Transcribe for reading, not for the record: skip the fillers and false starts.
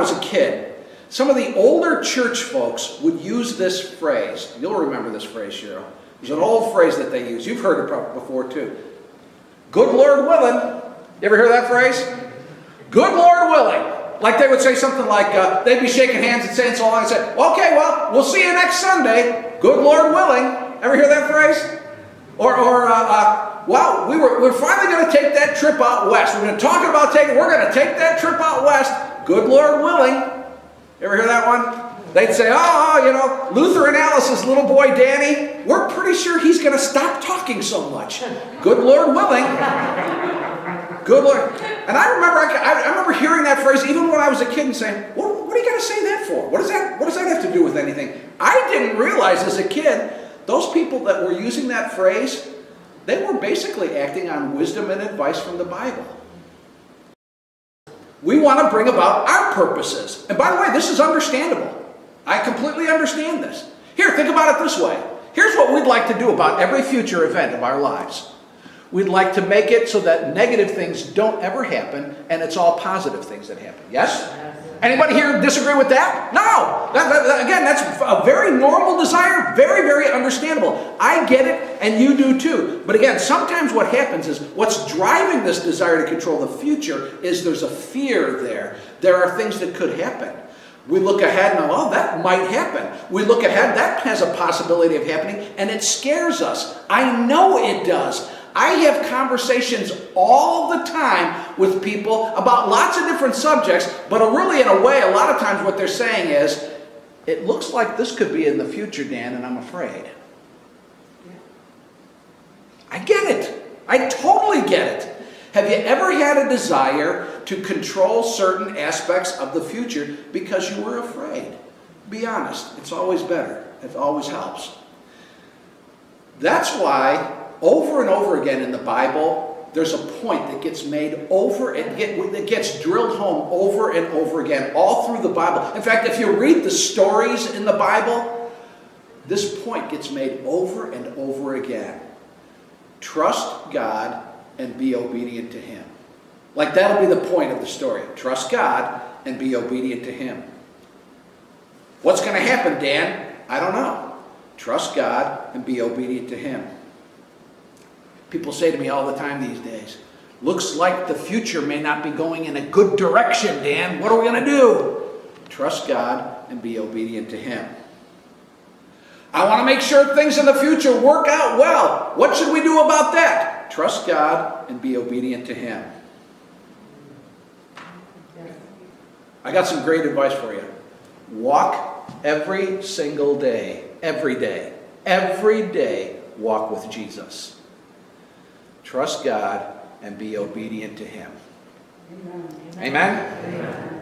was a kid, some of the older church folks would use this phrase. You'll remember this phrase, Cheryl. It's an old phrase that they use. You've heard it before too. Good Lord willing. You ever hear that phrase? Good Lord willing. Like they would say something like, they'd be shaking hands and saying so long and say, okay, well, we'll see you next Sunday. Good Lord willing. Ever hear that phrase? Or wow, we're finally going to take that trip out west. We're going to take that trip out west. Good Lord willing. Ever hear that one? They'd say, Lutheran Alice's little boy Danny, we're pretty sure he's going to stop talking so much. Good Lord willing. Good Lord. And I remember hearing that phrase even when I was a kid and saying, what are you going to say that for? What does that have to do with anything? I didn't realize as a kid, those people that were using that phrase, they were basically acting on wisdom and advice from the Bible. We want to bring about our purposes. And by the way, this is understandable. I completely understand this. Here, think about it this way. Here's what we'd like to do about every future event of our lives. We'd like to make it so that negative things don't ever happen and it's all positive things that happen. Yes? Anybody here disagree with that? No. Again, that's a very normal desire. Very, very understandable. I get it and you do too. But again, sometimes what happens is what's driving this desire to control the future is there's a fear there. There are things that could happen. We look ahead and, oh, that might happen. We look ahead, that has a possibility of happening, and it scares us. I know it does. I have conversations all the time with people about lots of different subjects, but really in a way, a lot of times what they're saying is, it looks like this could be in the future, Dan, and I'm afraid. I get it. I totally get it. Have you ever had a desire to control certain aspects of the future because you were afraid? Be honest. It's always better. It always helps. That's why over and over again in the Bible, there's a point that gets made over and that gets drilled home over and over again, all through the Bible. In fact, if you read the stories in the Bible, this point gets made over and over again. Trust God and be obedient to Him. Like that'll be the point of the story. Trust God and be obedient to Him. What's going to happen, Dan? I don't know. Trust God and be obedient to Him. People say to me all the time these days, looks like the future may not be going in a good direction, Dan. What are we going to do? Trust God and be obedient to Him. I want to make sure things in the future work out well. What should we do about that? Trust God and be obedient to Him. I got some great advice for you. Walk every single day, every day, walk with Jesus. Trust God and be obedient to Him. Amen? Amen? Amen.